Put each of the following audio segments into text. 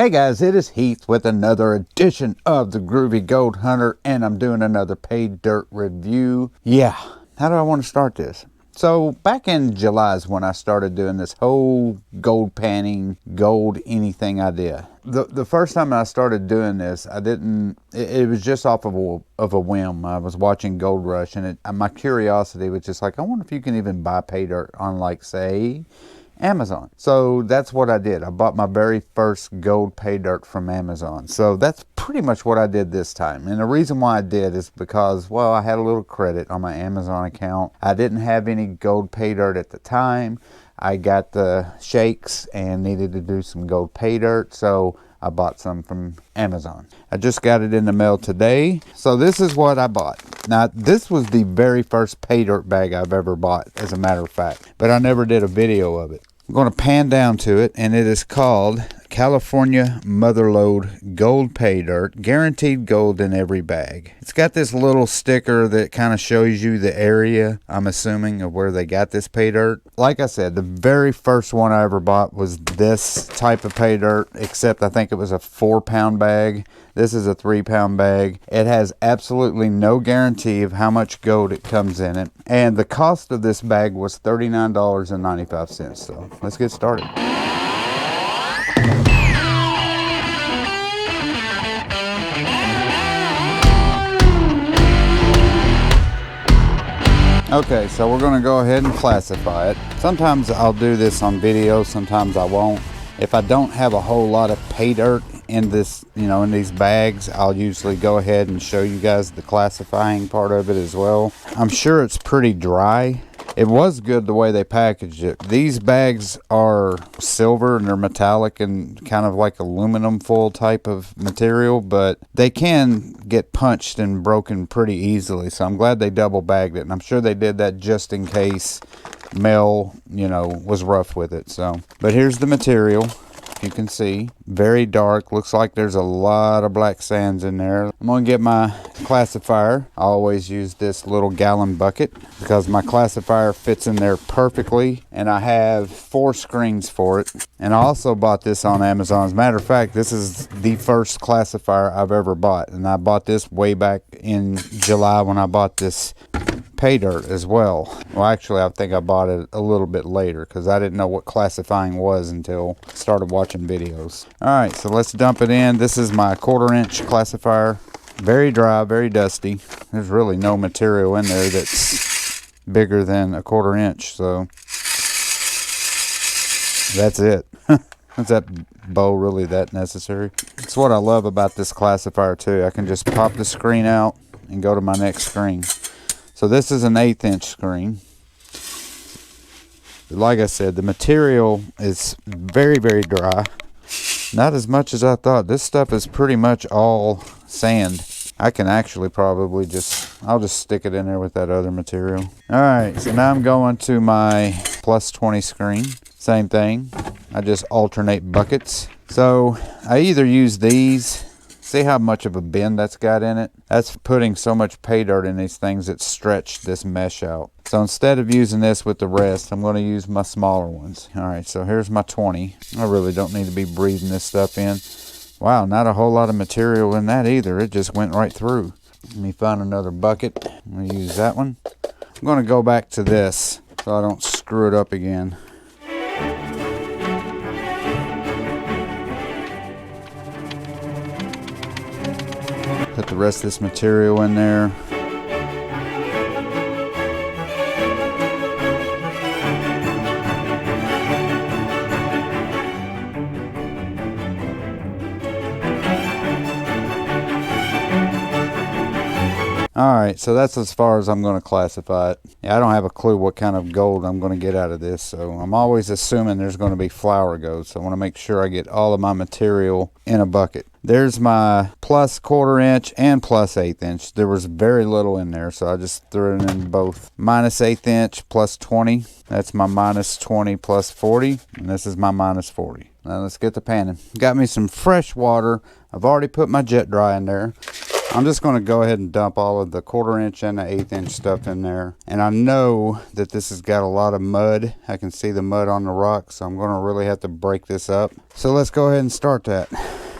Hey guys, it is Heath with another edition of the Groovy Gold Hunter, and I'm doing another pay dirt review. Yeah, how do I want to start this? So back in July is when I started doing this whole gold panning, gold anything idea. The first time I started doing this, it was just off of a whim. I was watching Gold Rush, and my curiosity was just like, I wonder if you can even buy pay dirt on, like, say, Amazon. So that's what I did. I bought my very first gold pay dirt from Amazon. So that's pretty much what I did this time. And the reason why I did is because, well, I had a little credit on my Amazon account. I didn't have any gold pay dirt at the time. I got the shakes and needed to do some gold pay dirt, so I bought some from Amazon. I just got it in the mail today. So this is what I bought. Now, this was the very first pay dirt bag I've ever bought, as a matter of fact, but I never did a video of it. I'm going to pan down to it, and it is called California Motherlode Gold Pay Dirt, guaranteed gold in every bag. It's got this little sticker that kind of shows you the area, I'm assuming, of where they got this pay dirt. Like I said, the very first one I ever bought was this type of pay dirt, except I think it was a 4-pound bag. This is a 3-pound bag. It has absolutely no guarantee of how much gold it comes in it. And the cost of this bag was $39.95. So let's get started. Okay, so we're going to go ahead and classify it. Sometimes I'll do this on video, sometimes I won't. If I don't have a whole lot of pay dirt in this, in these bags, I'll usually go ahead and show you guys the classifying part of it as well. I'm sure it's pretty dry. It was good the way they packaged it. These bags are silver and they're metallic and kind of like aluminum foil type of material, but they can get punched and broken pretty easily. So I'm glad they double bagged it, and I'm sure they did that just in case mail, was rough with it. So, but here's the material. You can see, very dark. Looks like there's a lot of black sands in there. I'm going to get my classifier. I always use this little gallon bucket because my classifier fits in there perfectly, and I have 4 screens for it. And I also bought this on Amazon. As a matter of fact, this is the first classifier I've ever bought, and I bought this way back in July when I bought this pay dirt as well. Well, actually, I think I bought it a little bit later because I didn't know what classifying was until I started watching videos. All right, so let's dump it in. This is my 1/4-inch classifier. Very dry, very dusty. There's really no material in there that's bigger than a 1/4 inch, so that's it. Is that bow really that necessary? That's what I love about this classifier too. I can just pop the screen out and go to my next screen. So this is an 1/8-inch screen. Like I said, the material is very, very dry. Not as much as I thought. This stuff is pretty much all sand. I can actually probably I'll just stick it in there with that other material. Alright, so now I'm going to my +20 screen. Same thing. I just alternate buckets. So I either use these. See how much of a bend that's got in it? That's putting so much pay dirt in these things that stretch this mesh out. So instead of using this with the rest, I'm going to use my smaller ones. All right, so here's my 20. I really don't need to be breathing this stuff in. Wow, not a whole lot of material in that either. It just went right through. Let me find another bucket. I'm going to use that one. I'm going to go back to this so I don't screw it up again. Put the rest of this material in there. Alright, so that's as far as I'm going to classify it. Yeah, I don't have a clue what kind of gold I'm going to get out of this, so I'm always assuming there's going to be flour gold, so I want to make sure I get all of my material in a bucket. There's my +1/4 inch and +1/8 inch. There was very little in there, so I just threw it in both. -1/8 inch +20. That's my -20 +40, and this is my -40. Now let's get the panning. Got me some fresh water. I've already put my jet dry in there. I'm just going to go ahead and dump all of the 1/4 inch and the 1/8 inch stuff in there. And I know that this has got a lot of mud. I can see the mud on the rock, so I'm going to really have to break this up. So let's go ahead and start that.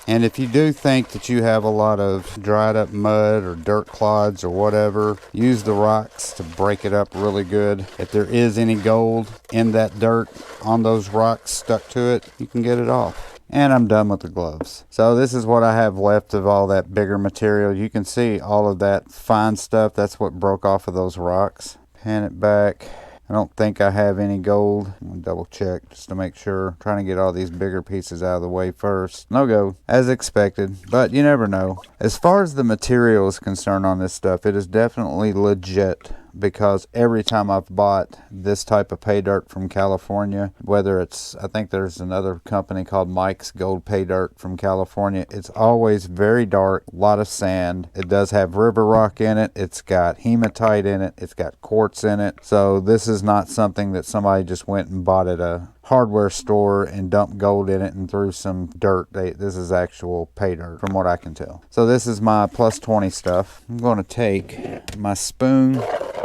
And if you do think that you have a lot of dried up mud or dirt clods or whatever, use the rocks to break it up really good. If there is any gold in that dirt on those rocks stuck to it, you can get it off. And I'm done with the gloves. So this is what I have left of all that bigger material. You can see all of that fine stuff. That's what broke off of those rocks. Pan it back. I don't think I have any gold. I'm gonna double check just to make sure. I'm trying to get all these bigger pieces out of the way first. No gold, as expected, but you never know. As far as the material is concerned on this stuff, it is definitely legit, because every time I've bought this type of pay dirt from California, whether it's, I think there's another company called Mike's Gold Pay Dirt from California, it's always very dark, a lot of sand. It does have river rock in it. It's got hematite in it. It's got quartz in it. So this is not something that somebody just went and bought at a hardware store and dumped gold in it and threw some dirt. This is actual pay dirt from what I can tell. So this is my plus 20 stuff. I'm going to take my spoon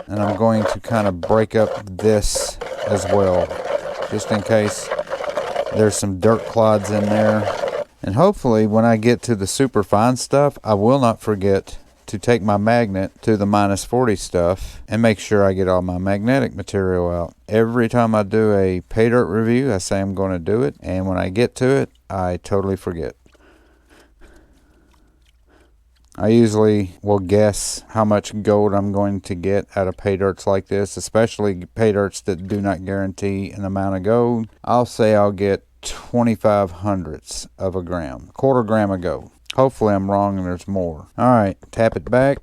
and I'm going to kind of break up this as well, just in case there's some dirt clods in there. And hopefully when I get to the super fine stuff, I will not forget to take my magnet to the -40 stuff and make sure I get all my magnetic material out. Every time I do a pay dirt review, I say I'm going to do it, and when I get to it, I totally forget. I usually will guess how much gold I'm going to get out of pay dirts like this, especially pay dirts that do not guarantee an amount of gold. I'll say I'll get 25 hundredths of a gram, 1/4 gram of gold. Hopefully I'm wrong and there's more. All right, tap it back.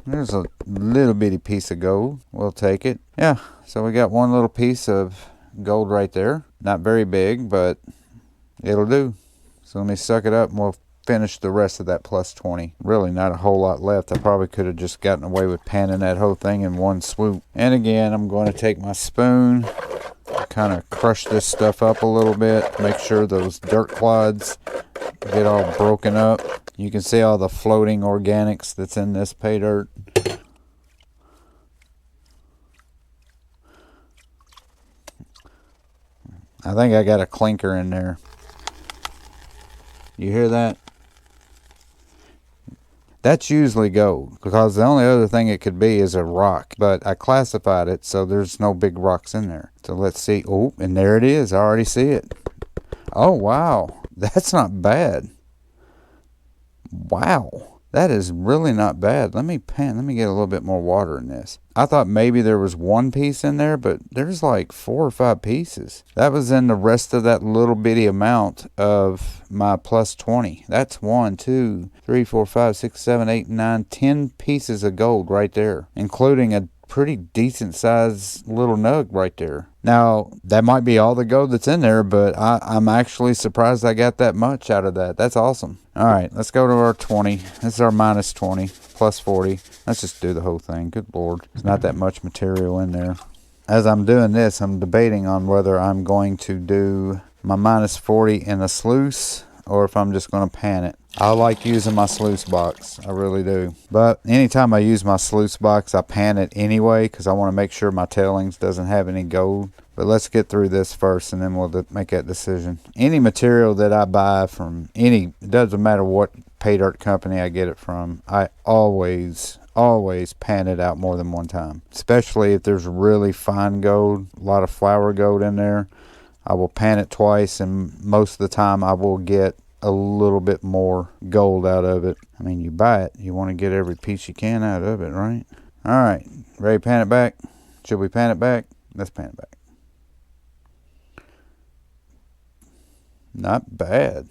There's a little bitty piece of gold. We'll take it. Yeah, so we got one little piece of gold right there. Not very big, but it'll do. So let me suck it up and we'll finish the rest of that plus 20. Really not a whole lot left. I probably could have just gotten away with panning that whole thing in one swoop. And again, I'm going to take my spoon, kind of crush this stuff up a little bit, make sure those dirt clods get all broken up. You can see all the floating organics that's in this pay dirt. I think I got a clinker in there. You hear that? That's usually gold, because the only other thing it could be is a rock. But I classified it so there's no big rocks in there. So let's see. Oh, and there it is. I already see it. Oh, wow. That's not bad. Wow. That is really not bad. Let me get a little bit more water in this. I thought maybe there was one piece in there, but there's like 4 or 5 pieces. That was in the rest of that little bitty amount of my plus 20. That's 1, 2, 3, 4, 5, 6, 7, 8, 9, 10 pieces of gold right there, including a pretty decent sized little nug right there. Now, that might be all the gold that's in there, but I'm actually surprised I got that much out of that. That's awesome. All right, let's go to our 20. This is our minus 20, plus 40. Let's just do the whole thing. Good Lord. There's not that much material in there. As I'm doing this, I'm debating on whether I'm going to do my minus 40 in a sluice or if I'm just going to pan it. I like using my sluice box. I really do. But anytime I use my sluice box, I pan it anyway because I want to make sure my tailings doesn't have any gold. But let's get through this first and then we'll make that decision. Any material that I buy from it doesn't matter what pay dirt company I get it from, I always pan it out more than one time. Especially if there's really fine gold, a lot of flour gold in there. I will pan it twice, and most of the time I will get a little bit more gold out of it. I mean, you buy it, you want to get every piece you can out of it, right? All right, ready to pan it back? Should we pan it back? Let's pan it back. Not bad.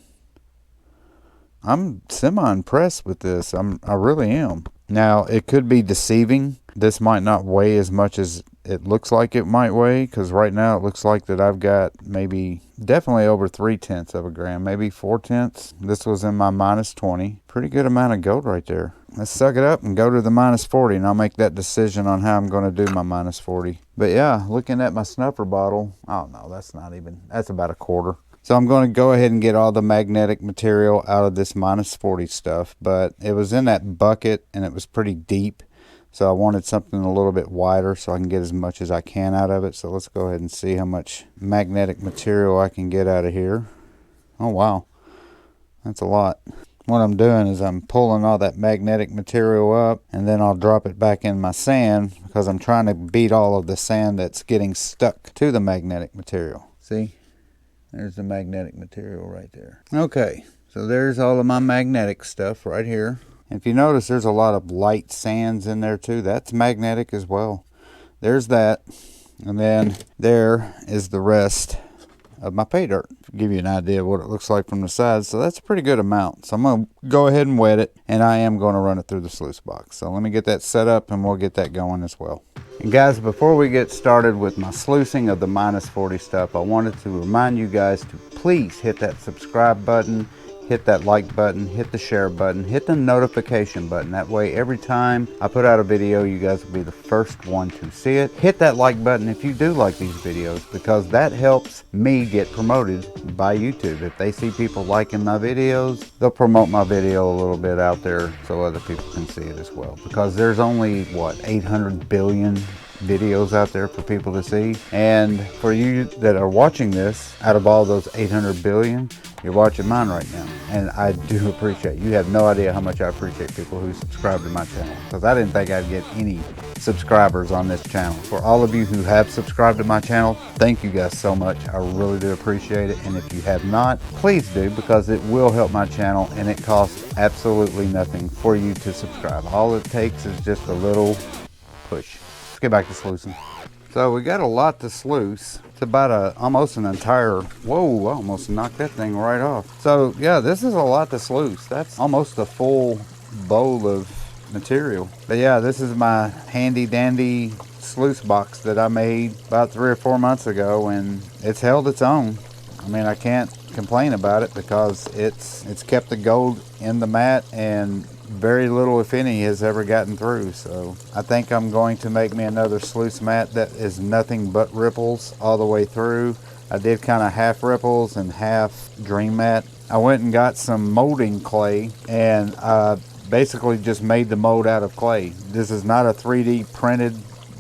I'm semi-impressed with this. I really am. Now, it could be deceiving. This might not weigh as much as it looks like it might weigh, because right now it looks like that I've got definitely over 3/10 of a gram, maybe 4/10. This was in my minus 20. Pretty good amount of gold right there. Let's suck it up and go to the minus 40, and I'll make that decision on how I'm going to do my minus 40. But yeah, looking at my snuffer bottle, oh no, that's about a quarter. So I'm going to go ahead and get all the magnetic material out of this -40 stuff, but it was in that bucket and it was pretty deep. So I wanted something a little bit wider so I can get as much as I can out of it. So let's go ahead and see how much magnetic material I can get out of here. Oh wow, that's a lot. What I'm doing is I'm pulling all that magnetic material up, and then I'll drop it back in my sand because I'm trying to beat all of the sand that's getting stuck to the magnetic material. See? There's the magnetic material right there. Okay, so there's all of my magnetic stuff right here. If you notice, there's a lot of light sands in there too. That's magnetic as well. There's that. And then there is the rest of my pay dirt. To give you an idea of what it looks like from the side. So that's a pretty good amount. So I'm going to go ahead and wet it. And I am going to run it through the sluice box. So let me get that set up and we'll get that going as well. And guys, before we get started with my sluicing of the -40 stuff, I wanted to remind you guys to please hit that subscribe button. Hit that like button, hit the share button, hit the notification button. That way every time I put out a video, you guys will be the first one to see it. Hit that like button if you do like these videos, because that helps me get promoted by YouTube. If they see people liking my videos, they'll promote my video a little bit out there so other people can see it as well. Because there's only, what, 800 billion videos out there for people to see. And for you that are watching this, out of all those 800 billion, you're watching mine right now. And I do appreciate it. You have no idea how much I appreciate people who subscribe to my channel, because I didn't think I'd get any subscribers on this channel. For all of you who have subscribed to my channel, thank you guys so much. I really do appreciate it. And if you have not, please do, because it will help my channel and it costs absolutely nothing for you to subscribe. All it takes is just a little push. Let's get back to sluicing. So we got a lot to sluice. It's about almost an entire, whoa, I almost knocked that thing right off. So yeah, this is a lot to sluice. That's almost a full bowl of material. But yeah, this is my handy dandy sluice box that I made about 3 or 4 months ago, and it's held its own. I mean, I can't complain about it because it's kept the gold in the mat, and very little, if any, has ever gotten through. So I think I'm going to make me another sluice mat that is nothing but ripples all the way through. I did kind of half ripples and half dream mat. I went and got some molding clay, and I basically just made the mold out of clay. This is not a 3D printed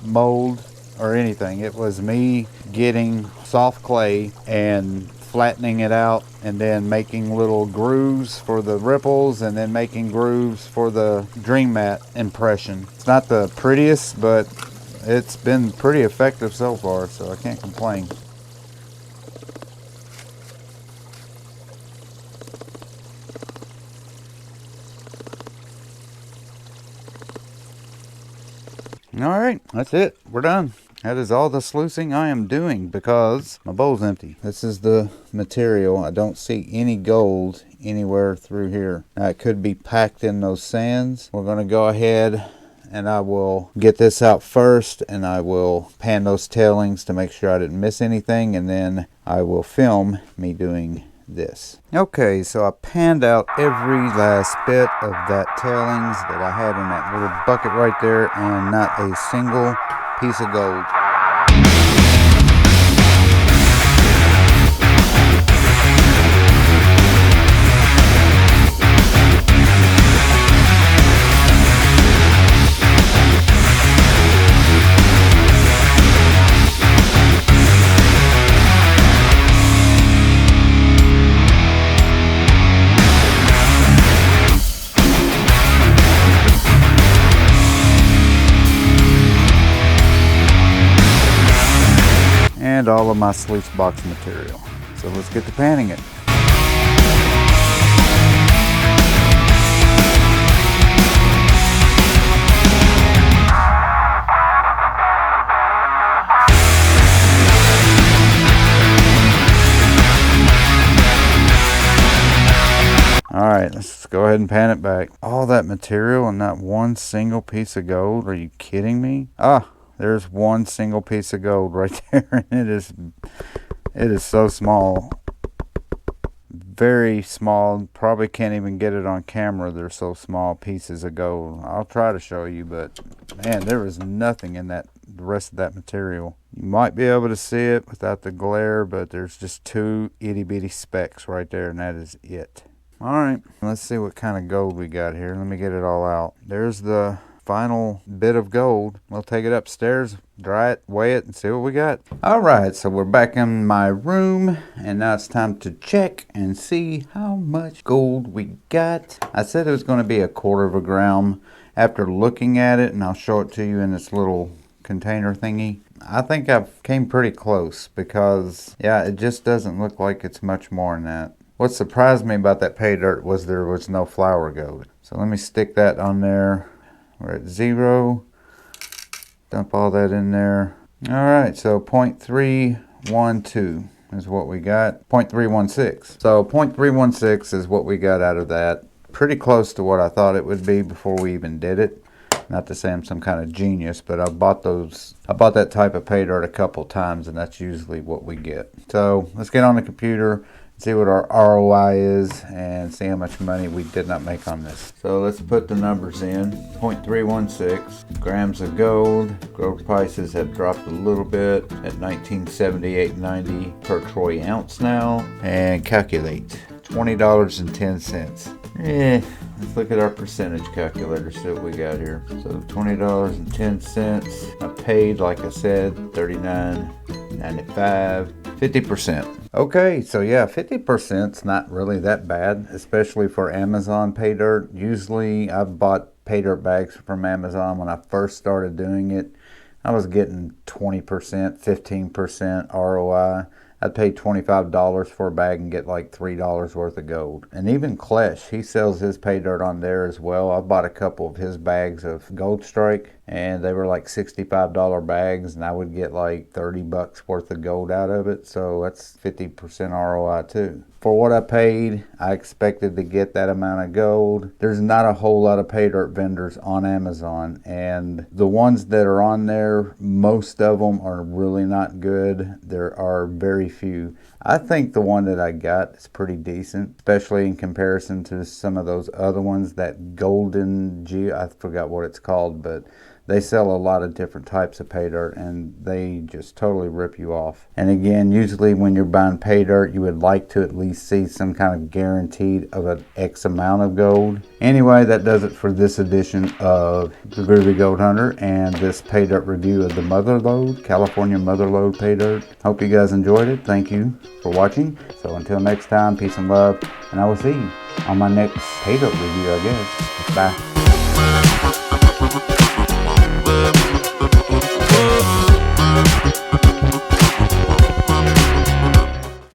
mold or anything. It was me getting soft clay and flattening it out, and then making little grooves for the ripples, and then making grooves for the dream mat impression. It's not the prettiest, but it's been pretty effective so far, so I can't complain. All right, that's it. We're done. That is all the sluicing I am doing because my bowl's empty. This is the material. I don't see any gold anywhere through here. Now, it could be packed in those sands. We're going to go ahead and I will get this out first, and I will pan those tailings to make sure I didn't miss anything, and then I will film me doing this. Okay, so I panned out every last bit of that tailings that I had in that little bucket right there, and not a single piece of gold. And all of my sluice box material. So let's get to panning it. All right, let's go ahead and pan it back. All that material and not one single piece of gold. Are you kidding me? Ah. There's one single piece of gold right there, and it is so small. Very small. Probably can't even get it on camera. They're so small pieces of gold. I'll try to show you, but man, there was nothing in that the rest of that material. You might be able to see it without the glare, but there's just 2 itty bitty specks right there, and that is it. All right, let's see what kind of gold we got here. Let me get it all out. There's the final bit of gold. We'll take it upstairs, dry it, weigh it, and see what we got. All right, so we're back in my room, and now it's time to check and see how much gold we got. I said it was going to be 1/4 of a gram. After looking at it, and I'll show it to you in this little container thingy, I think I've came pretty close, because yeah, it just doesn't look like it's much more than that. What surprised me about that pay dirt was there was no flour gold. So let me stick that on there. We're at 0. Dump all that in there. All right, so 0.312 is what we got. 0.316. So 0.316 is what we got out of that. Pretty close to what I thought it would be before we even did it. Not to say I'm some kind of genius, but I bought that type of pay dirt a couple times, and that's usually what we get. So let's get on the computer, see what our ROI is, and see how much money we did not make on this. So let's put the numbers in. 0.316 grams of gold. Gold prices have dropped a little bit at $19.78.90 per troy ounce now. And calculate. $20.10. Let's look at our percentage calculator, see what we got here. So $20.10. I paid, like I said, $39.95. 50%. Okay, so yeah, 50% is not really that bad, especially for Amazon pay dirt. Usually I've bought pay dirt bags from Amazon when I first started doing it. I was getting 20%, 15% ROI. I'd pay $25 for a bag and get like $3 worth of gold. And even Klesh, he sells his pay dirt on there as well. I bought a couple of his bags of Gold Strike, and they were like $65 bags, and I would get like $30 worth of gold out of it. So that's 50% ROI too. For what I paid, I expected to get that amount of gold. There's not a whole lot of pay dirt vendors on Amazon, and the ones that are on there, most of them are really not good. There are very few. I think the one that I got is pretty decent, especially in comparison to some of those other ones. That golden I forgot what it's called, but they sell a lot of different types of pay dirt, and they just totally rip you off. And again, usually when you're buying pay dirt, you would like to at least see some kind of guaranteed of an X amount of gold. Anyway, that does it for this edition of the Groovy Gold Hunter and this pay dirt review of the Motherlode, California Motherlode pay dirt. Hope you guys enjoyed it. Thank you for watching. So until next time, peace and love, and I will see you on my next pay dirt review, I guess. Bye.